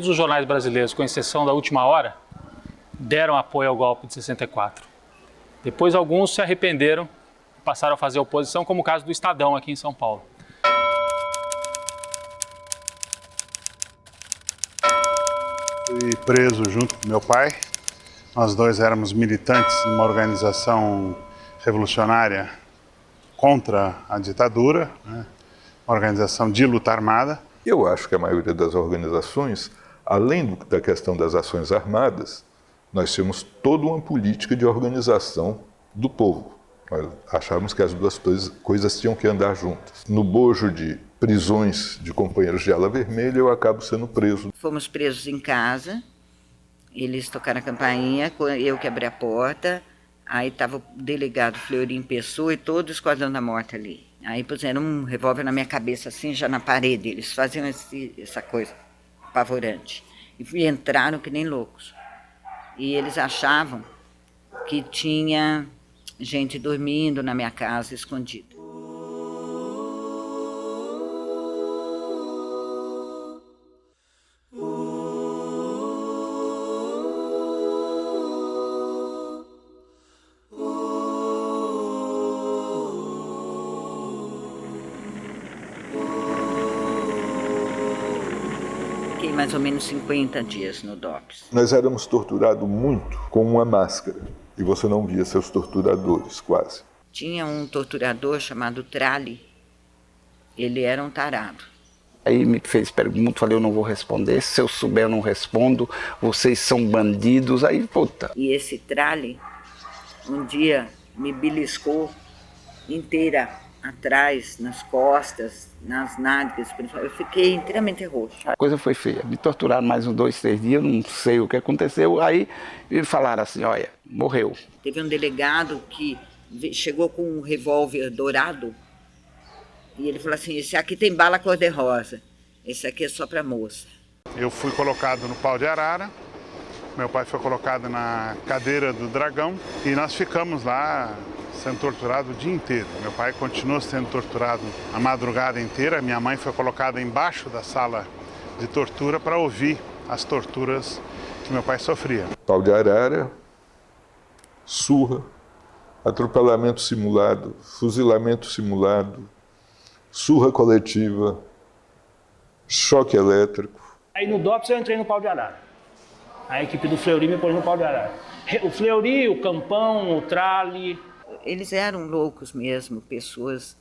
todos os jornais brasileiros, com exceção da Última Hora, deram apoio ao golpe de 64. Depois alguns se arrependeram e passaram a fazer oposição, como o caso do Estadão aqui em São Paulo. Fui preso junto com meu pai. Nós dois éramos militantes de uma organização revolucionária contra a ditadura, né? Uma organização de luta armada. Eu acho que a maioria das organizações, além da questão das ações armadas, nós tínhamos toda uma política de organização do povo. Nós achávamos que as duas coisas tinham que andar juntas. No bojo de prisões de companheiros de ala vermelha, eu acabo sendo preso. Fomos presos em casa, eles tocaram a campainha, eu que abri a porta, aí estava o delegado Fleury Pessoa e todo o Esquadrão da Morte ali. Aí puseram um revólver na minha cabeça, assim, já na parede, eles faziam essa coisa apavorante. E entraram que nem loucos. E eles achavam que tinha gente dormindo na minha casa, escondida. Fiquei mais ou menos 50 dias no DOPS. Nós éramos torturados muito com uma máscara. E você não via seus torturadores, quase. Tinha um torturador chamado Trali. Ele era um tarado. Aí me fez pergunta, falei, eu não vou responder. Se eu souber, eu não respondo. Vocês são bandidos. Aí, puta. E esse Trali, um dia, me beliscou inteira, atrás, nas costas, nas nádegas. Eu fiquei inteiramente roxo. A coisa foi feia. Me torturaram mais uns 2, 3 dias, não sei o que aconteceu. Aí me falaram assim, olha, morreu. Teve um delegado que chegou com um revólver dourado e ele falou assim, esse aqui tem bala cor-de-rosa, esse aqui é só para moça. Eu fui colocado no pau de arara, meu pai foi colocado na cadeira do dragão e nós ficamos lá sendo torturado o dia inteiro. Meu pai continuou sendo torturado a madrugada inteira. Minha mãe foi colocada embaixo da sala de tortura para ouvir as torturas que meu pai sofria. Pau de arara, surra, atropelamento simulado, fuzilamento simulado, surra coletiva, choque elétrico. Aí no DOPS eu entrei no pau de arara. A equipe do Fleury me pôs no pau de arara. O Fleury, o Campão, o Trali. Eles eram loucos mesmo, pessoas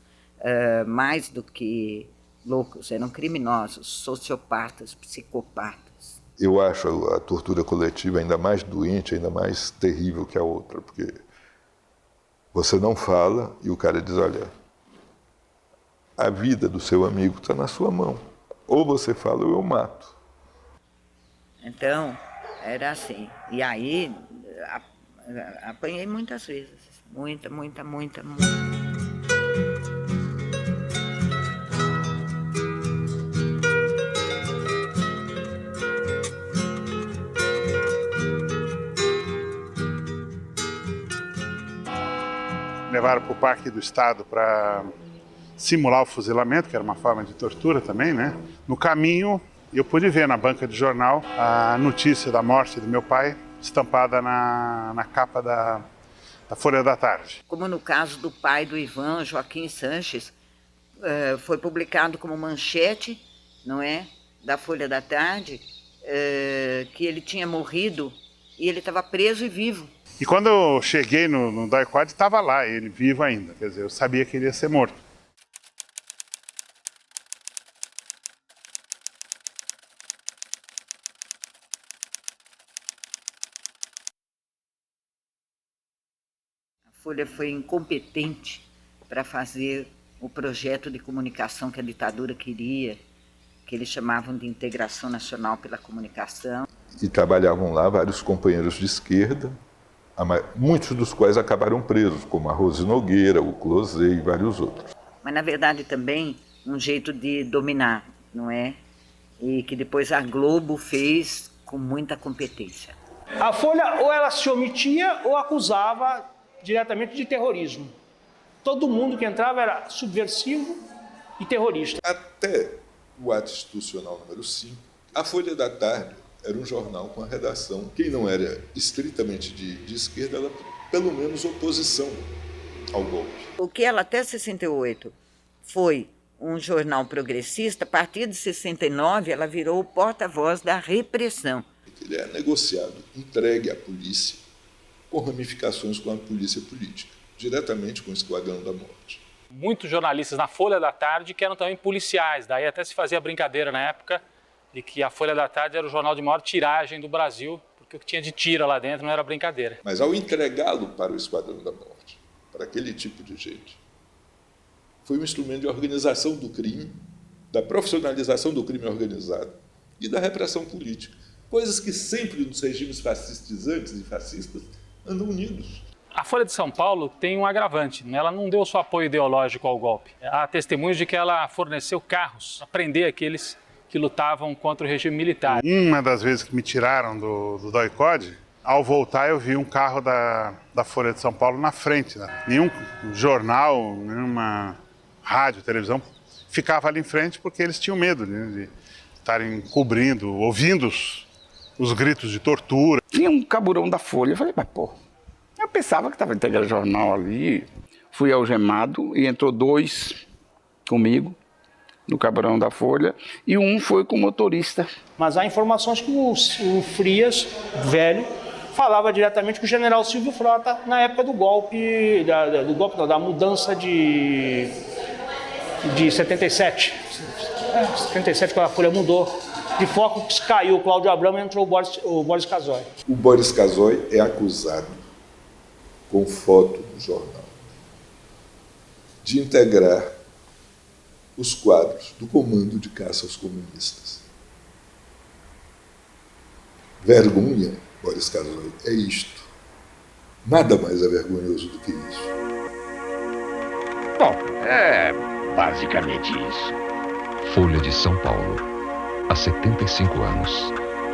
mais do que loucos, eram criminosos, sociopatas, psicopatas. Eu acho a tortura coletiva ainda mais doente, ainda mais terrível que a outra, porque você não fala e o cara diz, olha, a vida do seu amigo está na sua mão. Ou você fala ou eu mato. Então, era assim. E aí, apanhei muitas vezes. Muita. Levaram para o Parque do Estado para simular o fuzilamento, que era uma forma de tortura também, né? No caminho, eu pude ver na banca de jornal a notícia da morte do meu pai, estampada na capa da Folha da Tarde. Como no caso do pai do Ivan, Joaquim Sanches, foi publicado como manchete, não é, da Folha da Tarde, que ele tinha morrido e ele estava preso e vivo. E quando eu cheguei no DOI-CODE, estava lá, ele vivo ainda, quer dizer, eu sabia que ele ia ser morto. A Folha foi incompetente para fazer o projeto de comunicação que a ditadura queria, que eles chamavam de Integração Nacional pela Comunicação. E trabalhavam lá vários companheiros de esquerda, muitos dos quais acabaram presos, como a Rose Nogueira, o Closé e vários outros. Mas, na verdade, também um jeito de dominar, não é? E que depois a Globo fez com muita competência. A Folha ou ela se omitia ou acusava diretamente de terrorismo. Todo mundo que entrava era subversivo e terrorista. Até o ato institucional número 5, A Folha da Tarde era um jornal com a redação. Quem não era estritamente de esquerda, era pelo menos oposição ao golpe. O que ela até 68 foi um jornal progressista, a partir de 69 ela virou o porta-voz da repressão. Ele é negociado, entregue à polícia, com ramificações com a polícia política, diretamente com o Esquadrão da Morte. Muitos jornalistas na Folha da Tarde que eram também policiais, daí até se fazia brincadeira na época de que a Folha da Tarde era o jornal de maior tiragem do Brasil, porque o que tinha de tira lá dentro não era brincadeira. Mas ao entregá-lo para o Esquadrão da Morte, para aquele tipo de gente, foi um instrumento de organização do crime, da profissionalização do crime organizado e da repressão política. Coisas que sempre nos regimes fascistizantes e fascistas andam unidos. A Folha de São Paulo tem um agravante, né? Ela não deu seu apoio ideológico ao golpe. Há testemunhos de que ela forneceu carros para prender aqueles que lutavam contra o regime militar. Uma das vezes que me tiraram do DOI-CODE, ao voltar eu vi um carro da Folha de São Paulo na frente. Né? Nenhum jornal, nenhuma rádio, televisão ficava ali em frente porque eles tinham medo, né, de estarem cobrindo, ouvindo os gritos de tortura. Tinha um caburão da Folha, eu falei, mas pô, eu pensava que estava integrando jornal ali. Fui algemado e entrou 2 comigo no caburão da Folha e um foi com o motorista. Mas há informações que o Frias, velho, falava diretamente com o general Silvio Frota na época do golpe, da mudança de 77. 77, quando a Folha mudou de foco, caiu o Cláudio Abramo e entrou o Boris Casoy. O Boris Casoy é acusado, com foto no jornal, de integrar os quadros do Comando de Caça aos Comunistas. Vergonha, Boris Casoy, é isto. Nada mais é vergonhoso do que isso. Bom, é basicamente isso. Folha de São Paulo, há 75 anos,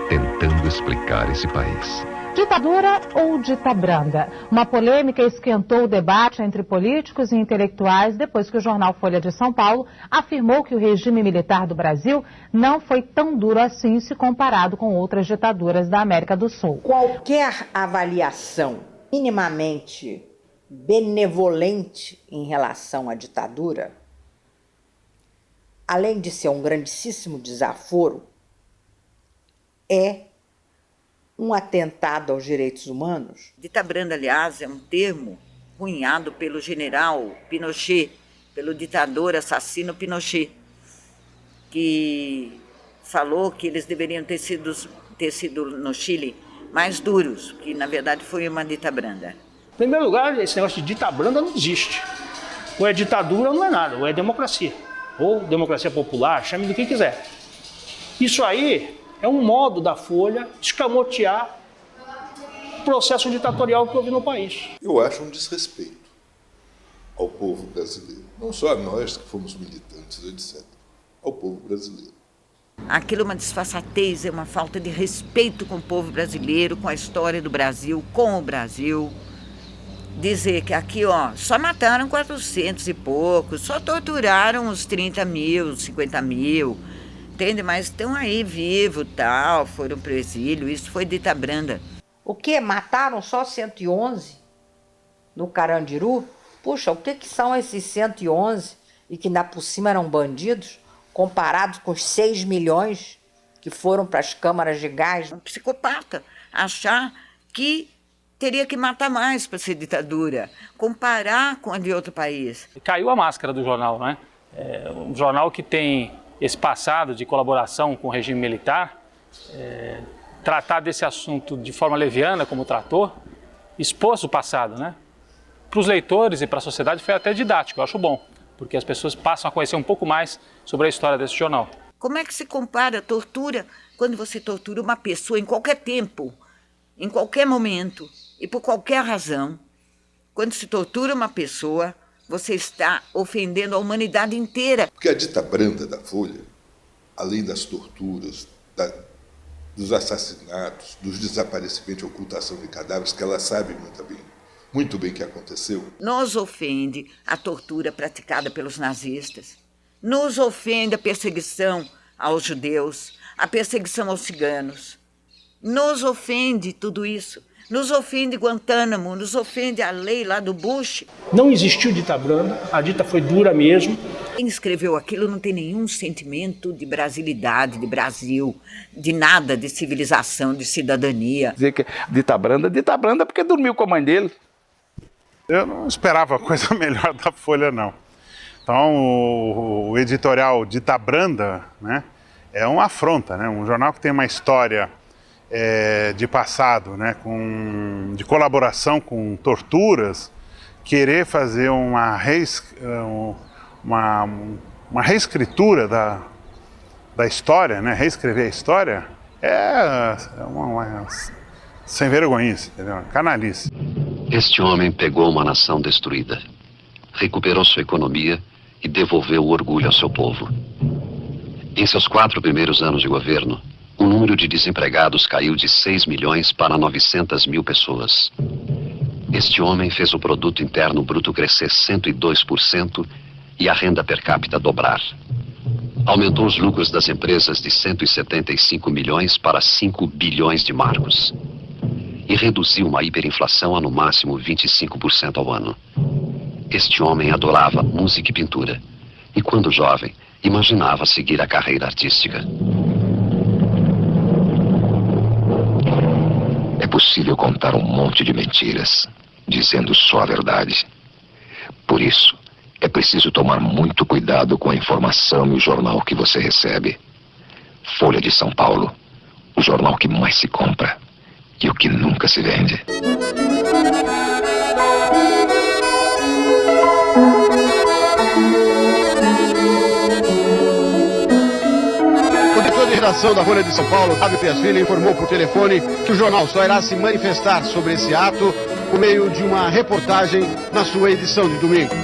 tentando explicar esse país. Ditadura ou ditabranda? Uma polêmica esquentou o debate entre políticos e intelectuais depois que o jornal Folha de São Paulo afirmou que o regime militar do Brasil não foi tão duro assim se comparado com outras ditaduras da América do Sul. Qualquer avaliação minimamente benevolente em relação à ditadura, além de ser um grandíssimo desaforo, é um atentado aos direitos humanos. Ditabranda, aliás, é um termo cunhado pelo general Pinochet, pelo ditador assassino Pinochet, que falou que eles deveriam ter sido no Chile mais duros, que na verdade foi uma ditabranda. Em primeiro lugar, esse negócio de ditabranda não existe. Ou é ditadura ou não é nada, ou é democracia. Ou democracia popular, chame do que quiser. Isso aí é um modo da Folha escamotear o processo ditatorial que houve no país. Eu acho um desrespeito ao povo brasileiro. Não só a nós que fomos militantes, etc. Ao povo brasileiro. Aquilo é uma disfarçatez, é uma falta de respeito com o povo brasileiro, com a história do Brasil, com o Brasil. Dizer que aqui, só mataram 400 e poucos, só torturaram uns 30 mil, 50 mil, entende? Mas estão aí vivos, tal, foram para o exílio, isso foi ditabranda. O quê? Mataram só 111 no Carandiru? Puxa, o que são esses 111 e que ainda por cima eram bandidos, comparados com os 6 milhões que foram para as câmaras de gás? Um psicopata achar que teria que matar mais para ser ditadura, comparar com a de outro país. Caiu a máscara do jornal, né? É um jornal que tem esse passado de colaboração com o regime militar, tratar desse assunto de forma leviana, como tratou, expôs o passado, né? Para os leitores e para a sociedade foi até didático, eu acho bom, porque as pessoas passam a conhecer um pouco mais sobre a história desse jornal. Como é que se compara a tortura quando você tortura uma pessoa em qualquer tempo, em qualquer momento e por qualquer razão? Quando se tortura uma pessoa, você está ofendendo a humanidade inteira. Porque a ditabranda da Folha, além das torturas, dos assassinatos, dos desaparecimentos e ocultação de cadáveres, que ela sabe muito bem que aconteceu. Nos ofende a tortura praticada pelos nazistas, nos ofende a perseguição aos judeus, a perseguição aos ciganos. Nos ofende tudo isso. Nos ofende Guantánamo, nos ofende a lei lá do Bush. Não existiu dita branda, a dita foi dura mesmo. Quem escreveu aquilo não tem nenhum sentimento de brasilidade, de Brasil, de nada, de civilização, de cidadania. Dizer que dita branda porque dormiu com a mãe dele. Eu não esperava coisa melhor da Folha, não. Então, o editorial dita branda, né, é uma afronta, né? Um jornal que tem uma história de passado, né, de colaboração com torturas, querer fazer uma reescritura da história, né, reescrever a história, é uma sem vergonhice, entendeu? Canalice. Este homem pegou uma nação destruída, recuperou sua economia e devolveu o orgulho ao seu povo. Em seus 4 primeiros anos de governo, o número de desempregados caiu de 6 milhões para 900 mil pessoas. Este homem fez o produto interno bruto crescer 102% e a renda per capita dobrar. Aumentou os lucros das empresas de 175 milhões para 5 bilhões de marcos. E reduziu uma hiperinflação a no máximo 25% ao ano. Este homem adorava música e pintura. E quando jovem, imaginava seguir a carreira artística. É possível contar um monte de mentiras, dizendo só a verdade. Por isso, é preciso tomar muito cuidado com a informação e o jornal que você recebe. Folha de São Paulo, o jornal que mais se compra e o que nunca se vende. O diretor de redação da Folha de São Paulo, Fábio Piasfilho, informou por telefone que o jornal só irá se manifestar sobre esse ato por meio de uma reportagem na sua edição de domingo.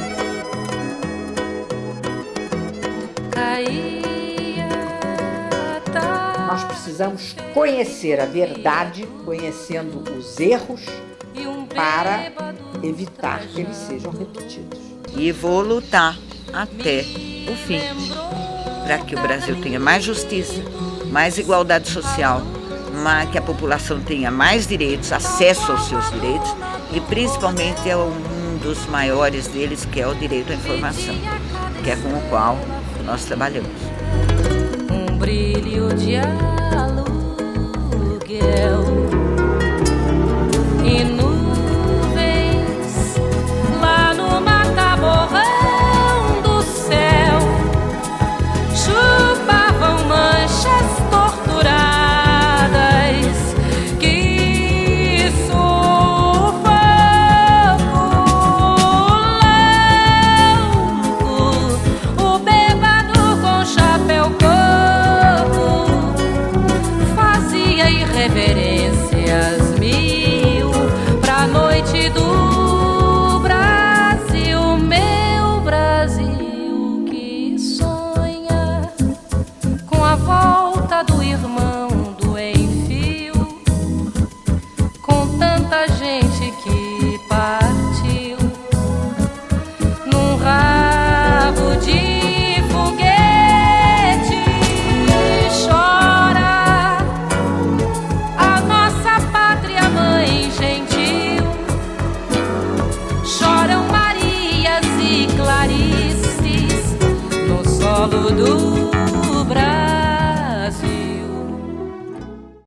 Nós precisamos conhecer a verdade, conhecendo os erros, para evitar que eles sejam repetidos. E vou lutar até o fim, para que o Brasil tenha mais justiça, mais igualdade social, que a população tenha mais direitos, acesso aos seus direitos e principalmente a um dos maiores deles, que é o direito à informação, que é com o qual nós trabalhamos. Um brilho de aluguel.